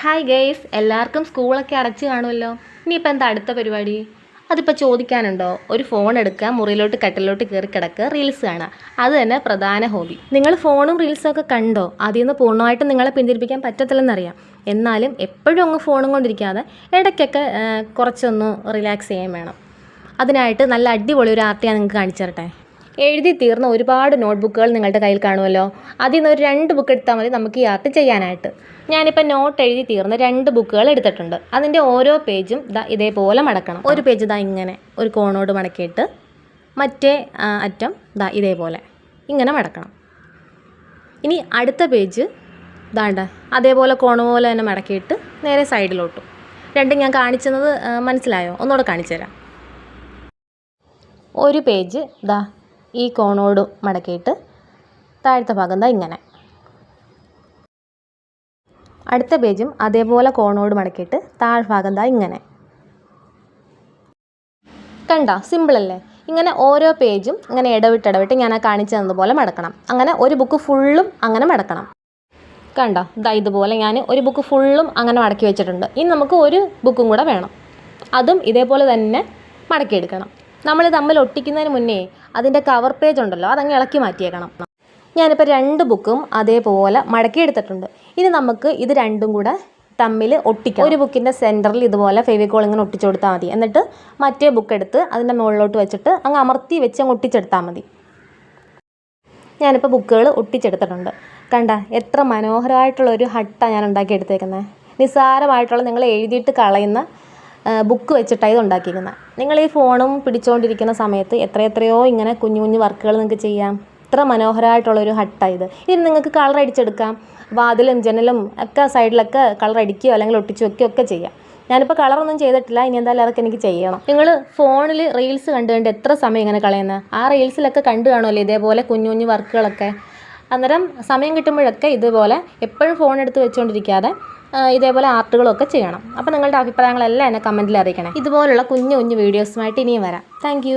Hi guys, എല്ലാവർക്കും സ്കൂളൊക്കെ അടച്ച് കാണുമല്ലോ. ഇനിയിപ്പോൾ എന്താ അടുത്ത പരിപാടി? അതിപ്പോൾ ചോദിക്കാനുണ്ടോ? ഒരു ഫോൺ എടുക്കുക, മുറിയിലോട്ട് കട്ടിലോട്ട് കയറി കിടക്കുക, റീൽസ് കാണുക. അത് തന്നെ പ്രധാന ഹോബി. നിങ്ങൾ ഫോണും റീൽസും ഒക്കെ കണ്ടോ? അതിൽ നിന്ന് പൂർണ്ണമായിട്ടും നിങ്ങളെ പിന്തിരിപ്പിക്കാൻ പറ്റത്തില്ലെന്നറിയാം. എന്നാലും എപ്പോഴും അങ്ങ് ഫോണും കൊണ്ടിരിക്കാതെ ഇടയ്ക്കൊക്കെ കുറച്ചൊന്ന് റിലാക്സ് ചെയ്യാൻ വേണം. അതിനായിട്ട് നല്ല അടിപൊളി ഒരു ആർട്ട് ഞാൻ നിങ്ങൾക്ക് കാണിച്ചു തരട്ടെ. എഴുതി തീർന്ന ഒരുപാട് നോട്ട്ബുക്കുകൾ നിങ്ങളുടെ കയ്യിൽ കാണുമല്ലോ. അതിൽ നിന്ന് ഒരു 2 ബുക്ക് എടുത്താൽ മതി നമുക്ക് ഈ ആർട്ട് ചെയ്യാനായിട്ട്. ഞാനിപ്പോൾ നോട്ട് എഴുതി തീർന്ന 2 ബുക്കുകൾ എടുത്തിട്ടുണ്ട്. അതിൻ്റെ ഓരോ പേജും ഇതേപോലെ മടക്കണം. ഒരു പേജ് ഇങ്ങനെ ഒരു കോണോട് മടക്കിയിട്ട് മറ്റേ അറ്റം ഇതേപോലെ ഇങ്ങനെ മടക്കണം. ഇനി അടുത്ത പേജ് അതേപോലെ കോണ പോലെ തന്നെ മടക്കിയിട്ട് നേരെ സൈഡിലോട്ടും. രണ്ടും ഞാൻ കാണിച്ചത് മനസ്സിലായോ? ഒന്നുകൂടെ കാണിച്ചു തരാം. ഒരു പേജ് ഈ കോണോട് മടക്കിയിട്ട് താഴത്തെ ഭാഗം ഇങ്ങനെ. അടുത്ത പേജും അതേപോലെ കോണോട് മടക്കിയിട്ട് താഴ്ഭാഗം ഇങ്ങനെ. കണ്ടോ? സിമ്പിളല്ലേ? ഇങ്ങനെ ഓരോ പേജും ഇങ്ങനെ ഇടവിട്ട് ഞാൻ കാണിച്ചു തന്നതുപോലെ മടക്കണം. അങ്ങനെ ഒരു ബുക്ക് ഫുള്ളും അങ്ങനെ മടക്കണം. കണ്ടോ? ഇതുപോലെ ഞാൻ ഒരു ബുക്ക് ഫുള്ളും അങ്ങനെ മടക്കി വെച്ചിട്ടുണ്ട്. ഇനി നമുക്ക് ഒരു ബുക്കും കൂടെ വേണം. അതും ഇതേപോലെ തന്നെ മടക്കിയെടുക്കണം. നമ്മൾ തമ്മിൽ ഒട്ടിക്കുന്നതിന് മുന്നേ അതിൻ്റെ കവർ പേജ് ഉണ്ടല്ലോ, അതങ്ങ് ഇളക്കി മാറ്റിയേക്കണം. ഞാനിപ്പോൾ 2 ബുക്കും അതേപോലെ മടക്കിയെടുത്തിട്ടുണ്ട്. ഇനി നമുക്ക് ഇത് രണ്ടും കൂടെ തമ്മിൽ ഒട്ടിക്കാം. ഒരു ബുക്കിൻ്റെ സെൻറ്ററിൽ ഇതുപോലെ ഫെവിക്കോൾ ഇങ്ങനെ ഒട്ടിച്ചു കൊടുത്താൽ മതി. എന്നിട്ട് മറ്റേ ബുക്ക് എടുത്ത് അതിൻ്റെ മുകളിലോട്ട് വെച്ചിട്ട് അങ്ങ് അമർത്തി വെച്ച് അങ്ങ് ഒട്ടിച്ചെടുത്താൽ മതി. ഞാനിപ്പോൾ ബുക്കുകൾ ഒട്ടിച്ചെടുത്തിട്ടുണ്ട്. കണ്ട എത്ര മനോഹരമായിട്ടുള്ളൊരു ഹട്ടാണ് ഞാൻ ഉണ്ടാക്കിയെടുത്തേക്കുന്നത്. നിസ്സാരമായിട്ടുള്ള നിങ്ങൾ എഴുതിയിട്ട് കളയുന്ന ബുക്ക് വെച്ചിട്ടാണ് ഇത് ഉണ്ടാക്കിയിരിക്കുന്നത്. നിങ്ങൾ ഈ ഫോണും പിടിച്ചുകൊണ്ടിരിക്കുന്ന സമയത്ത് എത്രയോ ഇങ്ങനെ കുഞ്ഞു കുഞ്ഞു വർക്കുകൾ നിങ്ങൾക്ക് ചെയ്യാം. ഇത്ര മനോഹരമായിട്ടുള്ളൊരു ഹട്ടായത്. ഇതിന് നിങ്ങൾക്ക് കളർ അടിച്ചെടുക്കാം. വാതിലും ജനലും ഒക്കെ സൈഡിലൊക്കെ കളർ അടിക്കുകയോ അല്ലെങ്കിൽ ഒട്ടിച്ച് വെക്കുകയോ ഒക്കെ ചെയ്യാം. ഞാനിപ്പോൾ കളറൊന്നും ചെയ്തിട്ടില്ല. ഇനി എന്തായാലും അതൊക്കെ എനിക്ക് ചെയ്യണം. നിങ്ങൾ ഫോണിൽ റീൽസ് കണ്ട് എത്ര സമയം ഇങ്ങനെ കളയുന്നത്? ആ റീൽസിലൊക്കെ കണ്ടു കാണുമല്ലോ ഇതേപോലെ കുഞ്ഞു കുഞ്ഞു വർക്കുകളൊക്കെ. അന്നേരം സമയം കിട്ടുമ്പോഴൊക്കെ ഇതുപോലെ എപ്പോഴും ഫോൺ എടുത്ത് വെച്ചുകൊണ്ടിരിക്കാതെ ഇതേപോലെ ആർട്ടുകളൊക്കെ ചെയ്യണം. അപ്പോൾ നിങ്ങളുടെ അഭിപ്രായങ്ങളെല്ലാം എന്നെ കമൻറ്റിൽ അറിയിക്കണേ. ഇതുപോലുള്ള കുഞ്ഞു കുഞ്ഞു വീഡിയോസുമായിട്ട് ഇനിയും വരാം. താങ്ക്